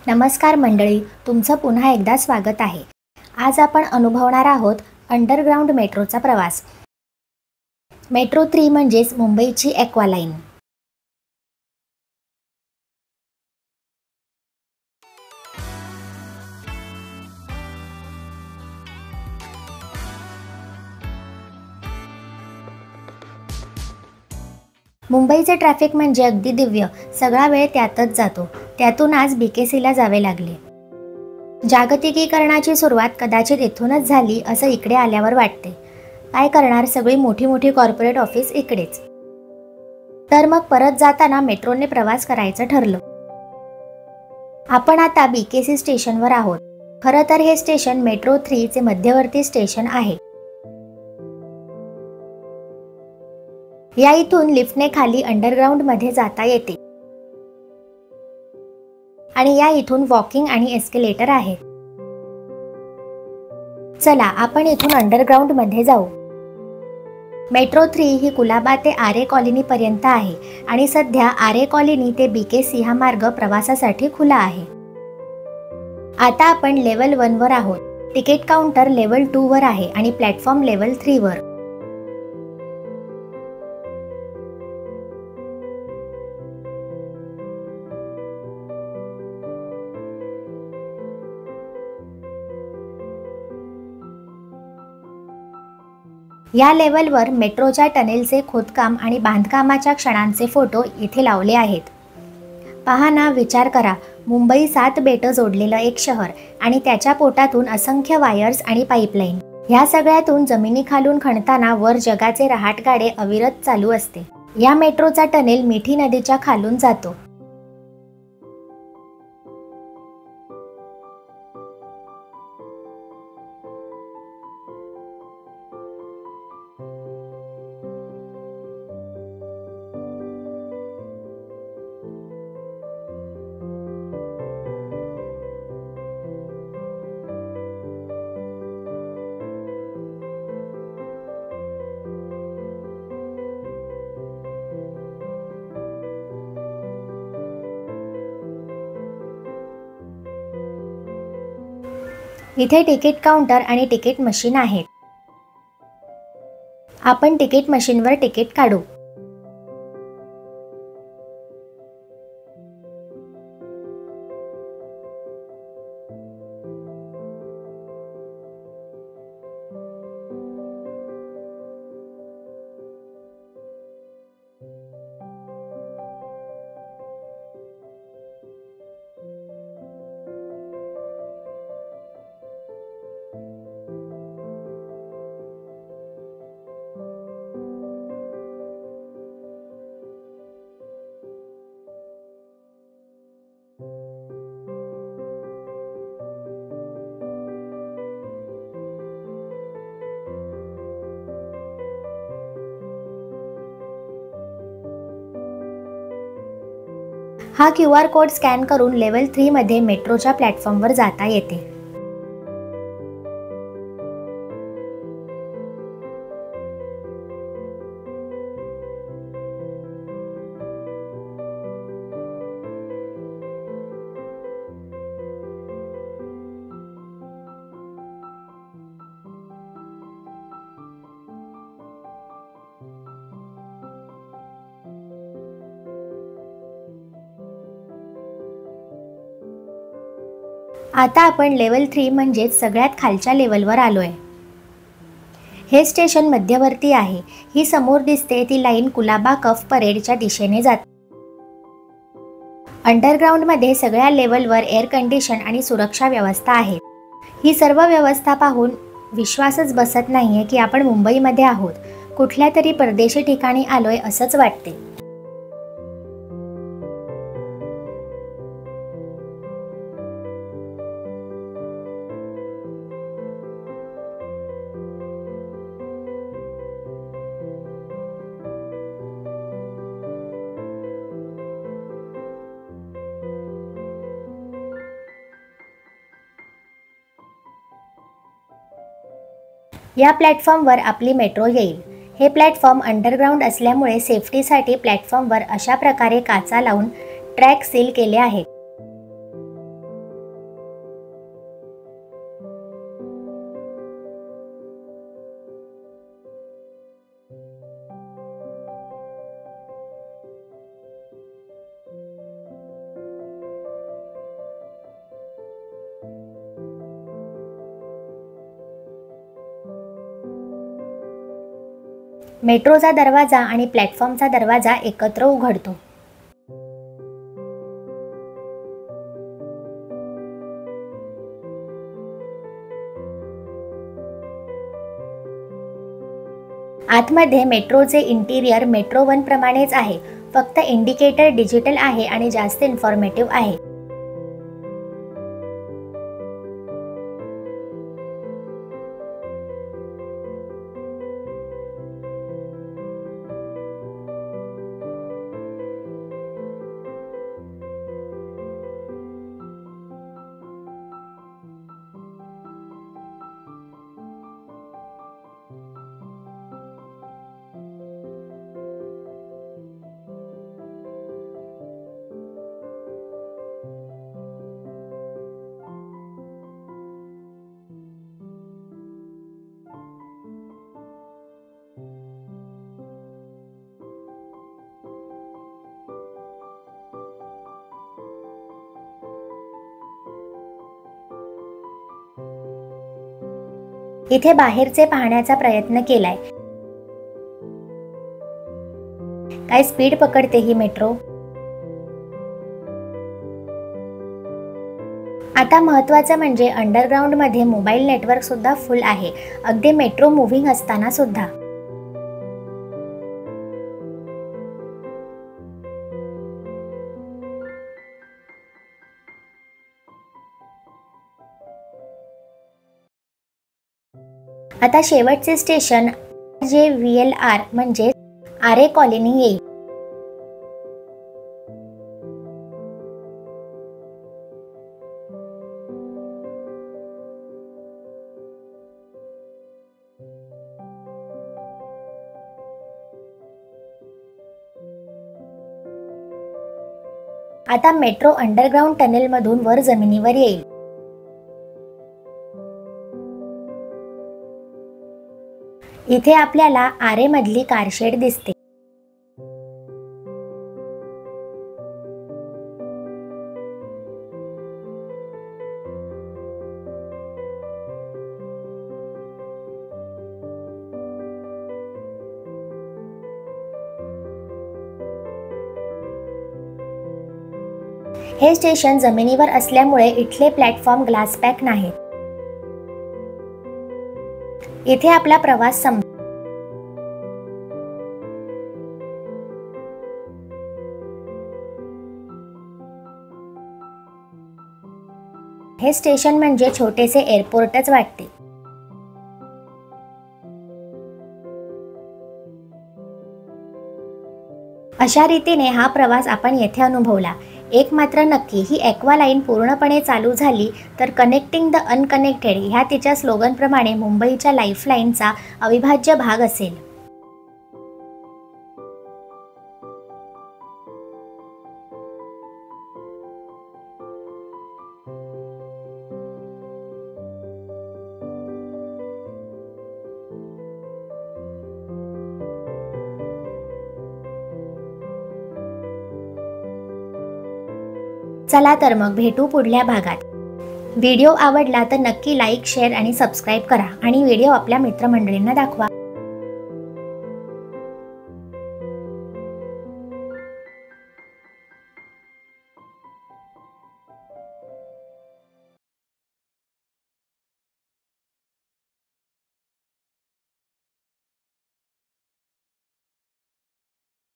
नमस्कार मंडळी, तुमचं पुन्हा एकदा स्वागत आहे। आज आपण अनुभवणार आहोत अंडरग्राउंड मेट्रोचा प्रवास। मेट्रो 3 म्हणजेच मुंबईची ॲक्वा लाईन। मुंबईचे ट्रॅफिक म्हणजे अगदी दिव्य, सगळा वेळ त्यातच जातो। त्यातून आज बीकेसीला जावे लागले। जागतिकीकरणाची सुरुवात कदाचित इथूनच झाली असं इकडे आल्यावर वाटते। काय करणार, सगळी मोठी मोठी कॉर्पोरेट ऑफिस इकडेच। तर मग परत जाताना मेट्रोने प्रवास करायचं ठरलं। आपण आता बीकेसी स्टेशनवर आहोत। खरं तर हे स्टेशन मेट्रो 3 चे मध्यवर्ती स्टेशन आहे। या इथून लिफ्टने खाली अंडरग्राउंड मध्ये जाता येते आणि या इथून वॉकिंग आणि एस्केलेटर आहे। चला आपण इथून अंडरग्राउंड मध्ये जाऊ। मेट्रो 3 ही कुलाबा ते आरे कॉलनी पर्यंत आहे आणि सध्या आरे कॉलनी ते बीकेसी हा मार्ग प्रवासासाठी खुला आहे। आता आपण लेवल 1 वर आहोत। तिकीट काउंटर लेवल 2 वर आहे आणि प्लॅटफॉर्म लेवल 3 वर। या लेवलवर मेट्रोच्या टनेलचे खोदकाम आणि बांधकामाच्या क्षणांचे फोटो इथे लावले आहेत। पहा ना, विचार करा, मुंबई 7 बेटं जोडलेलं एक शहर आणि त्याच्या पोटातून असंख्य वायर्स आणि पाईपलाईन। ह्या सगळ्यातून जमिनीखालून खणताना वर जगाचे रहाटगाडे अविरत चालू असते। या मेट्रोचा टनेल मिठी नदीच्या खालून जातो। इथे तिकीट काउंटर आणि तिकीट मशीन आहेत। आपण तिकीट मशीनवर तिकीट काढू। हा QR कोड स्कॅन करून लेवल 3 मध्ये मेट्रोच्या प्लॅटफॉर्मवर जाता येते। आता आपण लेवल 3 म्हणजेच सगळ्यात खालच्या लेवलवर आलोय। हे स्टेशन मध्यवर्ती आहे। ही समोर दिसते ती लाईन कुलाबा कफ परेडच्या दिशेने जाते। अंडरग्राउंड मध्ये सगळ्या लेवलवर एअर कंडिशन आणि सुरक्षा व्यवस्था आहे। ही सर्व व्यवस्था पाहून विश्वासच बसत नाहीये की आपण मुंबईमध्ये आहोत, कुठल्या तरी परदेशी ठिकाणी आलोय असंच वाटते। या प्लॅटफॉर्मवर आपली मेट्रो येईल। हे प्लॅटफॉर्म अंडरग्राउंड असल्यामुळे सेफ्टीसाठी प्लॅटफॉर्मवर अशा प्रकारे काचा लावून ट्रॅक सील केले आहेत। मेट्रोचा दरवाजा आणि प्लॅटफॉर्मचा दरवाजा एकत्र उघडतो. आतमध्ये मेट्रोचे इंटिरियर मेट्रो 1 प्रमाणेच आहे, फक्त इंडिकेटर डिजिटल आहे आणि जास्त इन्फॉर्मेटिव्ह आहे. इथे बाहेरचे पाहण्याचा प्रयत्न केलाय. काय स्पीड पकडते ही मेट्रो. आता महत्त्वाचं म्हणजे अंडरग्राऊंड मध्ये मोबाईल नेटवर्क सुद्धा फुल आहे, अगदी मेट्रो मूव्हिंग असताना सुद्धा. आता शेवटचे स्टेशन जे VLR म्हणजे आरे कॉलनी येईल. आता मेट्रो अंडरग्राऊंड टनेल मधून वर जमिनीवर येईल. इथे आपल्याला आरेमधली कारशेड दिसते. हे स्टेशन जमिनीवर असल्यामुळे इथले प्लॅटफॉर्म ग्लास पॅक नाहीत. इथे आपला प्रवास हे स्टेशन म्हणजे छोटेसे एअरपोर्टच वाटते. अशा रीतीने हा प्रवास आपण येथे अनुभवला. एक मात्र नक्की, ही ॲक्वा लाईन पूर्णपणे चालू झाली तर कनेक्टिंग द अनकनेक्टेड ह्या तिच्या स्लोगनप्रमाणे मुंबईच्या लाईफलाईनचा अविभाज्य भाग असेल. चला तर मग भेटू पुढल्या भागात. व्हिडिओ आवडला तर नक्की लाईक, शेअर आणि सबस्क्राईब करा आणि व्हिडिओ आपल्या मित्रमंडळींना दाखवा.